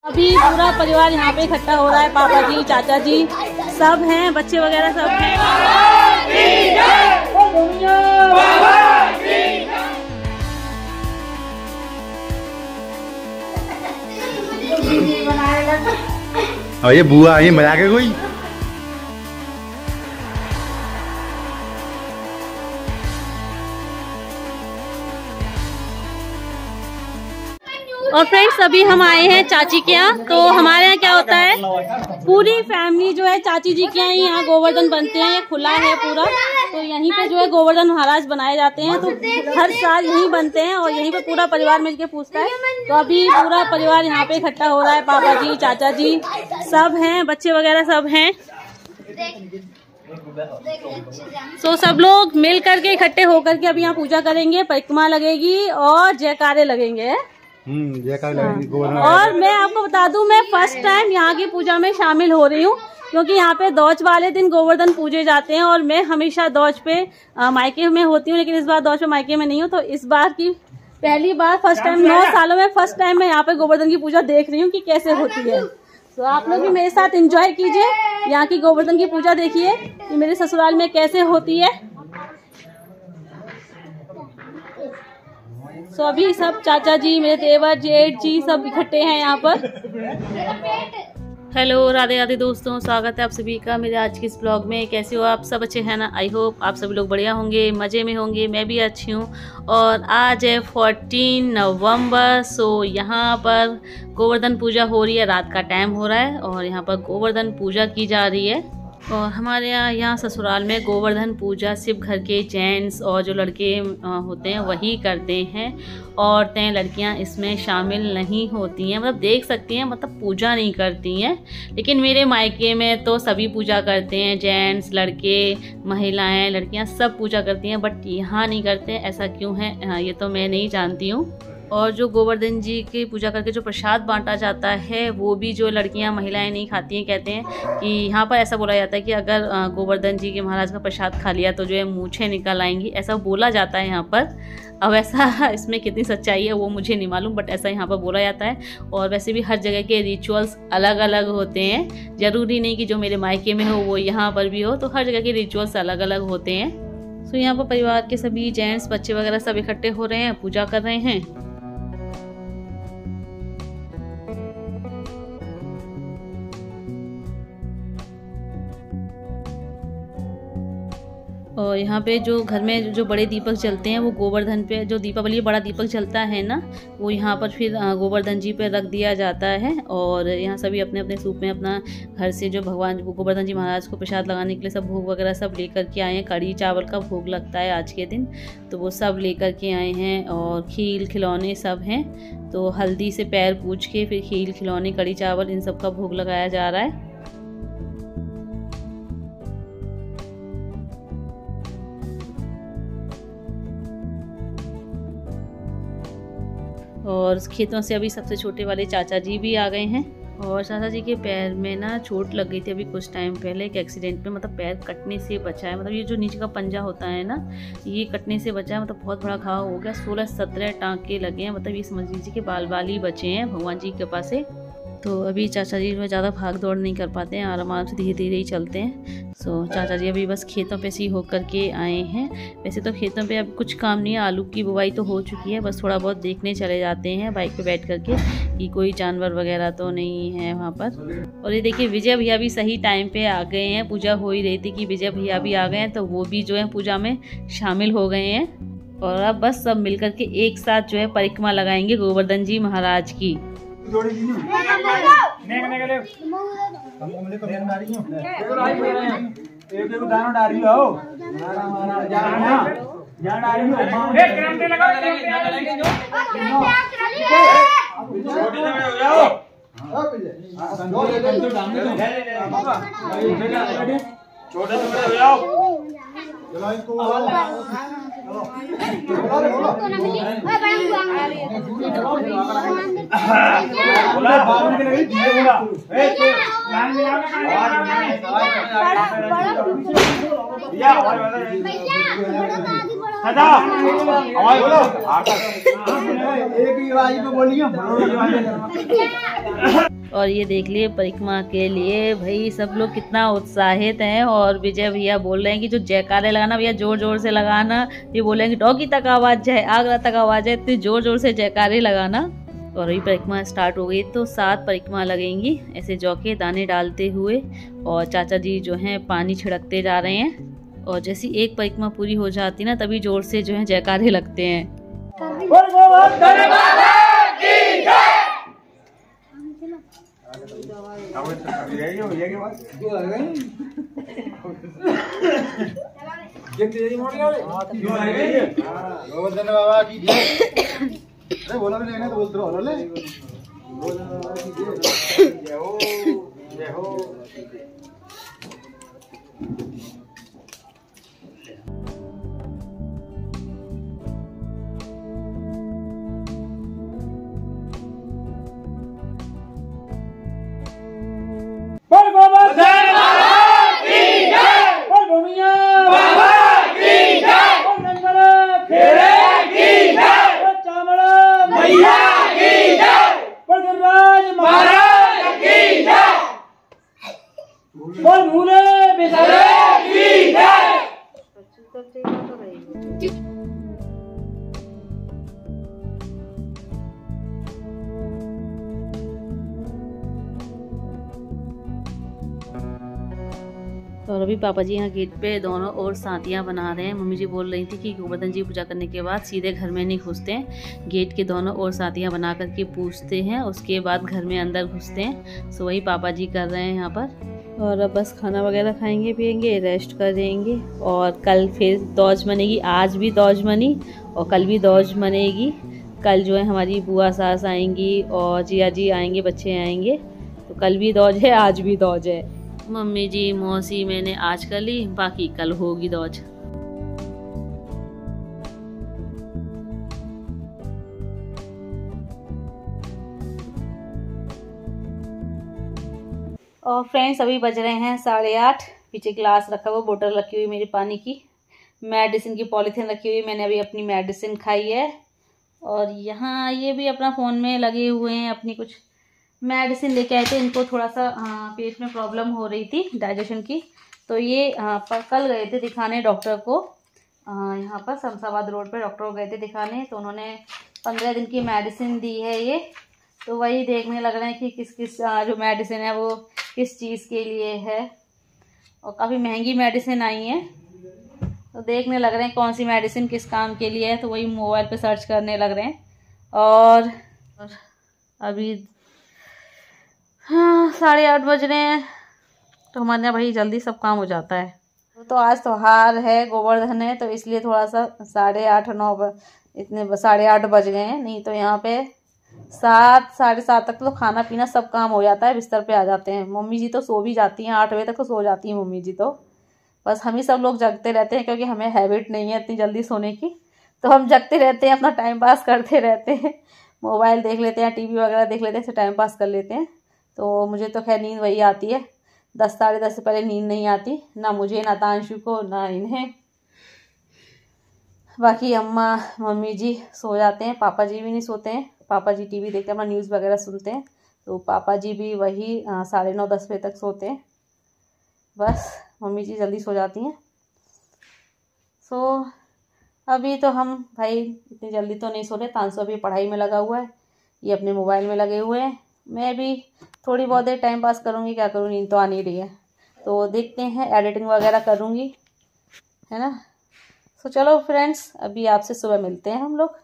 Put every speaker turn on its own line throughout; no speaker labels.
अभी पूरा परिवार यहाँ पे इकट्ठा हो रहा है, पापा जी, चाचा जी सब हैं, बच्चे वगैरह सब हैं।
और ये बुआ ये मजाक है कोई।
और फ्रेंड्स अभी हम आए हैं चाची के यहाँ। तो हमारे यहाँ क्या होता है, पूरी फैमिली जो है चाची जी के यहाँ गोवर्धन बनते हैं, खुला है पूरा। तो यहीं पे जो है गोवर्धन महाराज बनाए जाते हैं, तो हर साल यहीं बनते हैं और यहीं पे पूरा परिवार मिलके पूजता है। तो अभी पूरा परिवार यहाँ पे इकट्ठा हो रहा है, पापा जी, चाचा जी सब हैं, बच्चे वगैरह सब हैं। तो सब लोग मिल करके इकट्ठे होकर के अभी यहाँ पूजा करेंगे, परिक्रमा लगेगी और जयकारे लगेंगे। और मैं आपको बता दूं, मैं फर्स्ट टाइम यहाँ की पूजा में शामिल हो रही हूँ, क्योंकि यहाँ पे दौज वाले दिन गोवर्धन पूजे जाते हैं और मैं हमेशा दौज पे मायके में होती हूँ, लेकिन इस बार दौज पे मायके में नहीं हूँ। तो इस बार की पहली बार, फर्स्ट टाइम 9 सालों में फर्स्ट टाइम मैं यहाँ पे गोवर्धन की पूजा देख रही हूँ कि कैसे होती है। तो आप लोग भी मेरे साथ एंजॉय कीजिए, यहाँ की गोवर्धन की पूजा देखिए कि मेरे ससुराल में कैसे होती है। तो अभी सब चाचा जी, मेरे देवर, जेठ जी सब इकट्ठे हैं यहाँ पर। हेलो, राधे राधे दोस्तों, स्वागत है आप सभी का मेरे आज के इस ब्लॉग में। कैसे हो आप सब? अच्छे हैं ना? आई होप आप सभी लोग बढ़िया होंगे, मज़े में होंगे। मैं भी अच्छी हूँ। और आज है 14 नवंबर। सो यहाँ पर गोवर्धन पूजा हो रही है, रात का टाइम हो रहा है और यहाँ पर गोवर्धन पूजा की जा रही है। और हमारे यहाँ ससुराल में गोवर्धन पूजा सिर्फ घर के जेंट्स और जो लड़के होते हैं वही करते हैं। औरतें, लड़कियां इसमें शामिल नहीं होती हैं, मतलब देख सकती हैं, मतलब पूजा नहीं करती हैं। लेकिन मेरे मायके में तो सभी पूजा करते हैं, जेंट्स, लड़के, महिलाएं, लड़कियां सब पूजा करती हैं। बट यहाँ नहीं करते, ऐसा क्यों है ये तो मैं नहीं जानती हूँ। और जो गोवर्धन जी की पूजा करके जो प्रसाद बांटा जाता है वो भी जो लड़कियां, महिलाएं नहीं खाती हैं। कहते हैं कि यहाँ पर ऐसा बोला जाता है कि अगर गोवर्धन जी के महाराज का प्रसाद खा लिया तो जो है मूंछें निकल आएंगी, ऐसा बोला जाता है यहाँ पर। अब ऐसा इसमें कितनी सच्चाई है वो मुझे नहीं मालूम, बट ऐसा यहाँ पर बोला जाता है। और वैसे भी हर जगह के रिचुअल्स अलग अलग होते हैं, ज़रूरी नहीं कि जो मेरे मायके में हो वो यहाँ पर भी हो। तो हर जगह के रिचुअल्स अलग अलग होते हैं। तो यहाँ पर परिवार के सभी जेंट्स, बच्चे वगैरह सब इकट्ठे हो रहे हैं, पूजा कर रहे हैं। और यहाँ पे जो घर में जो बड़े दीपक जलते हैं वो गोवर्धन पे, जो दीपावली बड़ा दीपक जलता है ना, वो यहाँ पर फिर गोवर्धन जी पे रख दिया जाता है। और यहाँ सभी अपने अपने सूप में अपना घर से जो भगवान गोवर्धन जी महाराज को प्रसाद लगाने के लिए सब भोग वगैरह सब लेकर के आए हैं। कढ़ी चावल का भोग लगता है आज के दिन, तो वो सब लेकर के आए हैं। और खील खिलौने सब हैं, तो हल्दी से पैर पूछ के फिर खील खिलौने, कढ़ी चावल, इन सब का भोग लगाया जा रहा है। और खेतों से अभी सबसे छोटे वाले चाचा जी भी आ गए हैं। और चाचा जी के पैर में ना चोट लग गई थी अभी कुछ टाइम पहले, एक एक्सीडेंट में, मतलब पैर कटने से बचा है। मतलब ये जो नीचे का पंजा होता है ना, ये कटने से बचा है, मतलब बहुत बड़ा घाव हो गया। 16-17 टाँके लगे हैं, मतलब ये समझ लीजिए कि बाल बाल ही बचे हैं भगवान जी की कृपा से। तो अभी चाचा जी में ज़्यादा भाग दौड़ नहीं कर पाते हैं, आराम से धीरे धीरे ही चलते हैं। सो चाचा जी अभी बस खेतों पे से ही होकर के आए हैं। वैसे तो खेतों पे अब कुछ काम नहीं है, आलू की बुवाई तो हो चुकी है, बस थोड़ा बहुत देखने चले जाते हैं बाइक पे बैठ करके कि कोई जानवर वगैरह तो नहीं है वहाँ पर। और ये देखिए विजय भैया भी सही टाइम पे आ गए हैं। पूजा हो ही रही थी कि विजय भैया भी आ गए हैं, तो वो भी जो है पूजा में शामिल हो गए हैं। और अब बस सब मिल करके एक साथ जो है परिक्रमा लगाएंगे गोवर्धन जी महाराज की। और ये देख लिए परिक्रमा के लिए भाई सब लोग कितना उत्साहित हैं। और विजय भैया बोल रहे हैं कि जो जयकारे लगाना भैया जोर जोर से लगाना। ये बोल रहे हैं कि डॉगी तक आवाज़ जाए, आगरा तक आवाज़ जाए, इतनी जोर जोर से जयकारे लगाना। और अभी परिक्रमा स्टार्ट हो गई तो 7 परिक्रमा लगेंगी ऐसे जौ के दाने डालते हुए। और चाचा जी जो हैं पानी छिड़कते जा रहे हैं। और जैसी एक परिक्रमा पूरी हो जाती ना तभी जोर से जो है जयकारे लगते हैं।
अरे बोला भी नहीं तो बोलते रहो ले।
और अभी पापा जी यहाँ गेट पे दोनों ओर सातियाँ बना रहे हैं। मम्मी जी बोल रही थी कि गोवर्धन जी पूजा करने के बाद सीधे घर में नहीं घुसते हैं, गेट के दोनों ओर सातियाँ बना करके पूछते हैं, उसके बाद घर में अंदर घुसते हैं। सो वही पापा जी कर रहे हैं यहाँ पर। और अब बस खाना वगैरह खाएंगे पियेंगे, रेस्ट करेंगे। और कल फिर दौज मनेगी, आज भी दौज मनी और कल भी दौज मनेगी। कल जो है हमारी बुआ सास आएंगी और जिया जी आएंगे, बच्चे आएंगे। तो कल भी दौज है, आज भी दौज है। मम्मी जी मौसी मैंने आज कर ली, बाकी कल होगी दौज। और फ्रेंड्स अभी बज रहे हैं 8:30। पीछे ग्लास रखा हुआ, बोतल रखी हुई मेरी पानी की, मेडिसिन की पॉलीथीन रखी हुई, मैंने अभी अपनी मेडिसिन खाई है। और यहाँ ये भी अपना फ़ोन में लगे हुए हैं, अपनी कुछ मेडिसिन लेके आए थे। इनको थोड़ा सा पेट में प्रॉब्लम हो रही थी डाइजेशन की, तो ये कल गए थे दिखाने डॉक्टर को। यहाँ पर शमशाबाद रोड पर डॉक्टर को गए थे दिखाने, तो उन्होंने 15 दिन की मेडिसिन दी है ये। तो वही देखने लग रहे हैं कि किस किस जो मेडिसिन है वो किस चीज़ के लिए है। और काफ़ी महंगी मेडिसिन आई है, तो देखने लग रहे हैं कौन सी मेडिसिन किस काम के लिए है। तो वही मोबाइल पे सर्च करने लग रहे हैं। और अभी 8:30 बज रहे हैं, तो हमारे यहाँ भाई जल्दी सब काम हो जाता है। तो आज त्योहार है, गोवर्धन है, तो इसलिए थोड़ा सा 8:30 9 इतने 8:30 बज गए हैं। नहीं तो यहाँ पे 7 साढ़े 7 तक तो खाना पीना सब काम हो जाता है, बिस्तर पे आ जाते हैं। मम्मी जी तो सो भी जाती हैं, 8 बजे तक तो सो जाती हैं मम्मी जी तो। बस हम ही सब लोग जगते रहते हैं, क्योंकि हमें हैबिट नहीं है इतनी जल्दी सोने की, तो हम जगते रहते हैं, अपना टाइम पास करते रहते हैं। मोबाइल देख लेते हैं, टीवी वगैरह देख लेते हैं, ऐसे टाइम पास कर लेते हैं। तो मुझे तो खैर नींद वही आती है, 10 साढ़े 10 से पहले नींद नहीं आती, ना मुझे ना तांशु को ना इन्हें। बाकी अम्मा मम्मी जी सो जाते हैं, पापा जी भी नहीं सोते हैं। पापा जी टीवी देखते हैं, अपना न्यूज़ वगैरह सुनते हैं। तो पापा जी भी वही 9:30 10 बजे तक सोते हैं। बस मम्मी जी जल्दी सो जाती हैं। सो अभी तो हम भाई इतनी जल्दी तो नहीं सो रहे। तांसु अभी पढ़ाई में लगा हुआ है, ये अपने मोबाइल में लगे हुए हैं। मैं भी थोड़ी बहुत देर टाइम पास करूँगी, क्या करूँ, नींद तो आ नहीं रही है। तो देखते हैं, एडिटिंग वगैरह करूँगी, है ना। तो चलो फ्रेंड्स, अभी आपसे सुबह मिलते हैं हम लोग।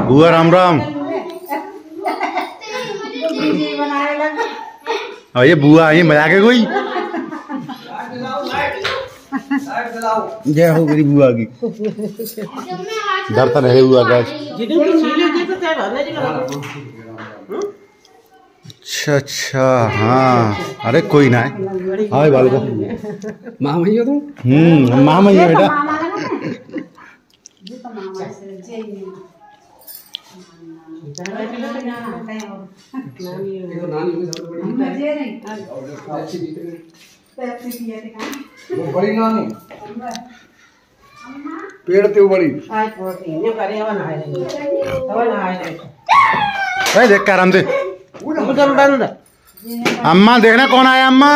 बुआ राम राम। और ये बुआ आई मजा के कोई जय हो गरी बुआ की। डरता रहे बुआ का। अच्छा हाँ, अरे कोई ना है। हाँ बाल का मामा ही हो तुम। मामा ही है बेटा। बड़ी नानी पेड़ ते बड़ी देख कर आराम दे। अम्मा देखना कौन आया अम्मा।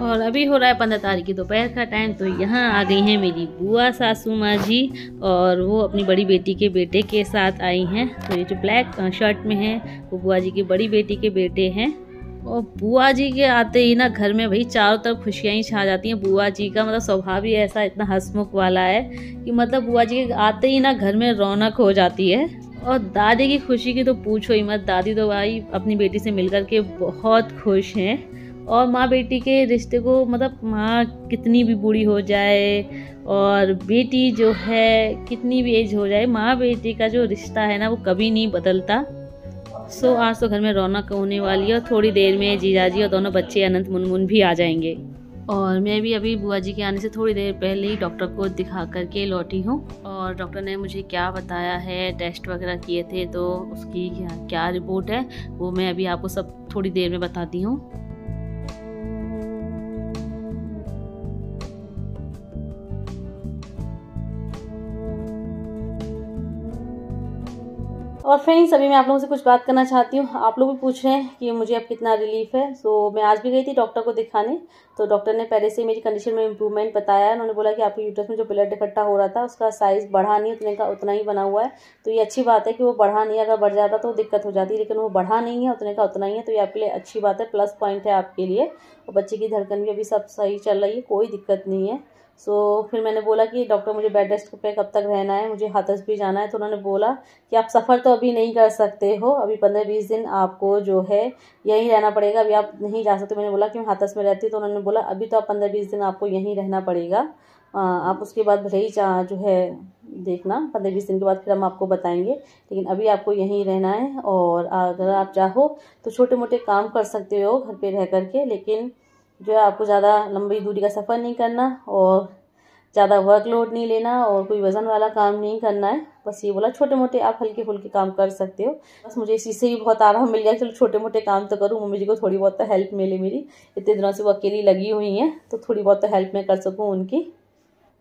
और अभी हो रहा है 15 तारीख की दोपहर का टाइम। तो यहाँ आ गई हैं मेरी बुआ सासू माँ जी, और वो अपनी बड़ी बेटी के बेटे के साथ आई हैं। तो ये जो ब्लैक शर्ट में है वो बुआ जी की बड़ी बेटी के बेटे हैं। और बुआ जी के आते ही ना घर में भाई चारों तरफ खुशियाँ ही छा जाती हैं। बुआ जी का मतलब स्वभाव ही ऐसा इतना हंसमुख वाला है कि मतलब बुआ जी के आते ही ना घर में रौनक हो जाती है। और दादी की खुशी की तो पूछो ही मत। दादी तो भाई अपनी बेटी से मिलकर के बहुत खुश हैं। और माँ बेटी के रिश्ते को मतलब माँ कितनी भी बूढ़ी हो जाए और बेटी जो है कितनी भी एज हो जाए, माँ बेटी का जो रिश्ता है ना वो कभी नहीं बदलता। सो आज तो घर में रौनक होने वाली है। और थोड़ी देर में जीजाजी और दोनों बच्चे अनंत मुनमुन भी आ जाएंगे। और मैं भी अभी बुआ जी के आने से थोड़ी देर पहले ही डॉक्टर को दिखा करके लौटी हूँ। और डॉक्टर ने मुझे क्या बताया है, टेस्ट वगैरह किए थे तो उसकी क्या रिपोर्ट है वो मैं अभी आपको सब थोड़ी देर में बताती हूँ। और फ्रेंड्स अभी मैं आप लोगों से कुछ बात करना चाहती हूँ। आप लोग भी पूछ रहे हैं कि मुझे अब कितना रिलीफ है। सो मैं आज भी गई थी डॉक्टर को दिखाने। तो डॉक्टर ने पहले से मेरी कंडीशन में इम्प्रूवमेंट बताया है। उन्होंने बोला कि आपके यूट्रस में जो ब्लड इकट्ठा हो रहा था उसका साइज़ बढ़ा नहीं, उतने का उतना ही बना हुआ है। तो ये अच्छी बात है कि वो बढ़ा नहीं। अगर बढ़ जाता तो दिक्कत हो जाती, लेकिन वो बढ़ा नहीं है, उतने का उतना ही है। तो ये आपके लिए अच्छी बात है, प्लस पॉइंट है आपके लिए। और बच्चे की धड़कन भी अभी सब सही चल रही है, कोई दिक्कत नहीं है। फिर मैंने बोला कि डॉक्टर मुझे बेड रेस्ट पे कब तक रहना है, मुझे हाथरस भी जाना है। तो उन्होंने बोला कि आप सफ़र तो अभी नहीं कर सकते हो, अभी 15-20 दिन आपको जो है यहीं रहना पड़ेगा, अभी आप नहीं जा सकते। मैंने बोला कि मैं हाथरस में रहती हूँ। तो उन्होंने बोला अभी तो आप 15-20 दिन आपको यहीं रहना पड़ेगा, आप उसके बाद भले ही जो है देखना 15-20 दिन के बाद फिर हम आपको बताएंगे, लेकिन अभी आपको यहीं रहना है। और अगर आप चाहो तो छोटे मोटे काम कर सकते हो घर पे रह करके, लेकिन जो है आपको ज़्यादा लंबी दूरी का सफ़र नहीं करना और ज़्यादा वर्कलोड नहीं लेना और कोई वज़न वाला काम नहीं करना है। बस ये बोला छोटे मोटे आप हल्के फुल्के काम कर सकते हो। बस मुझे इसी से ही बहुत आराम मिल गया। चलो छोटे मोटे काम तो करूँ, मम्मी जी को थोड़ी बहुत तो हेल्प मिले। मेरी इतने दिनों से वो अकेली लगी हुई हैं तो थोड़ी बहुत तो हेल्प मैं कर सकूँ उनकी।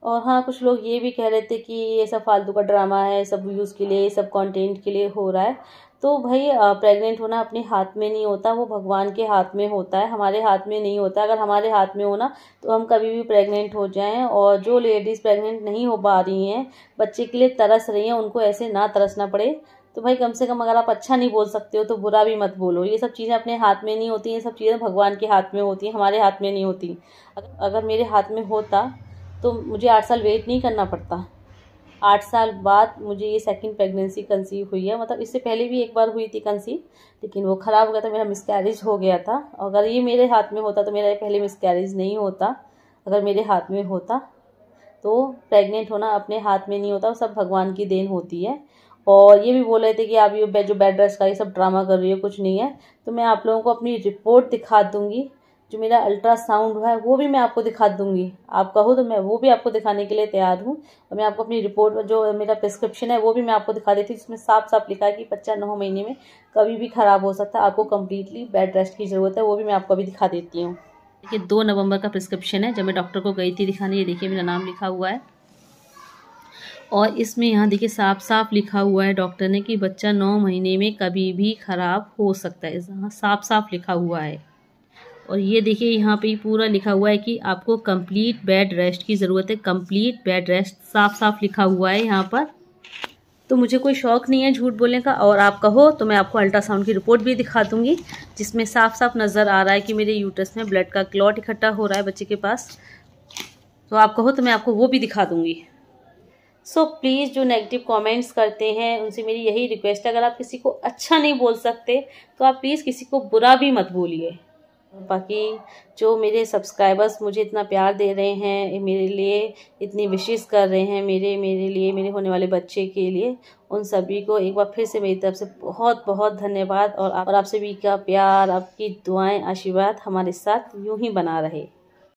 और हाँ, कुछ लोग ये भी कह रहे थे कि ये सब फालतू का ड्रामा है, सब व्यूज़ के लिए, सब कंटेंट के लिए हो रहा है। तो भाई प्रेग्नेंट होना अपने हाथ में नहीं होता, वो भगवान के हाथ में होता है, हमारे हाथ में नहीं होता। अगर हमारे हाथ में हो ना तो हम कभी भी प्रेग्नेंट हो जाएं। और जो लेडीज़ प्रेग्नेंट नहीं हो पा रही हैं, बच्चे के लिए तरस रही हैं, उनको ऐसे ना तरसना पड़े। तो भाई कम से कम अगर आप अच्छा नहीं बोल सकते हो तो बुरा भी मत बोलो। ये सब चीज़ें अपने हाथ में नहीं होती, ये सब चीज़ें भगवान के हाथ में होती हैं, हमारे हाथ में नहीं होती। अगर मेरे हाथ में होता तो मुझे 8 साल वेट नहीं करना पड़ता। 8 साल बाद मुझे ये सेकंड प्रेगनेंसी कंसीव हुई है। मतलब इससे पहले भी एक बार हुई थी कंसीव, लेकिन वो ख़राब हो गया था, मेरा मिसकैरेज हो गया था। अगर ये मेरे हाथ में होता तो मेरा पहले मिसकैरेज नहीं होता। अगर मेरे हाथ में होता तो प्रेग्नेंट होना अपने हाथ में नहीं होता, वो सब भगवान की देन होती है। और ये भी बोल रहे थे कि आप ये जो बेड रेस्ट का ये सब ड्रामा कर रही हो, कुछ नहीं है। तो मैं आप लोगों को अपनी रिपोर्ट दिखा दूँगी, जो मेरा अल्ट्रासाउंड है वो भी मैं आपको दिखा दूंगी। आप कहो तो मैं वो भी आपको दिखाने के लिए तैयार हूँ। और मैं आपको अपनी रिपोर्ट जो मेरा प्रिस्क्रिप्शन है वो भी मैं आपको दिखा देती हूँ, जिसमें साफ साफ लिखा है कि बच्चा 9 महीने में कभी भी ख़राब हो सकता है, आपको कम्प्लीटली बेड रेस्ट की ज़रूरत है। वो भी मैं आपको अभी दिखा देती हूँ। देखिए 2 नवंबर का प्रिस्क्रिप्शन है, जब मैं डॉक्टर को गई थी दिखाने। ये देखिए मेरा नाम लिखा हुआ है और इसमें यहाँ देखिए साफ साफ लिखा हुआ है डॉक्टर ने कि बच्चा 9 महीने में कभी भी ख़राब हो सकता है। यहाँ साफ साफ लिखा हुआ है। और ये देखिए यहाँ पे पूरा लिखा हुआ है कि आपको कंप्लीट बेड रेस्ट की ज़रूरत है। कंप्लीट बेड रेस्ट साफ साफ लिखा हुआ है यहाँ पर। तो मुझे कोई शौक़ नहीं है झूठ बोलने का। और आप कहो तो मैं आपको अल्ट्रासाउंड की रिपोर्ट भी दिखा दूँगी, जिसमें साफ साफ नज़र आ रहा है कि मेरे यूट्रस में ब्लड का क्लॉट इकट्ठा हो रहा है बच्चे के पास। तो आप कहो तो मैं आपको वो भी दिखा दूँगी। सो प्लीज़ जो नेगेटिव कमेंट्स करते हैं उनसे मेरी यही रिक्वेस्ट है, अगर आप किसी को अच्छा नहीं बोल सकते तो आप प्लीज़ किसी को बुरा भी मत बोलिए। बाकी जो मेरे सब्सक्राइबर्स मुझे इतना प्यार दे रहे हैं, मेरे लिए इतनी विशेस कर रहे हैं, मेरे लिए मेरे होने वाले बच्चे के लिए, उन सभी को एक बार फिर से मेरी तरफ से बहुत बहुत धन्यवाद। और आप सभी का प्यार, आपकी दुआएं, आशीर्वाद हमारे साथ यूं ही बना रहे।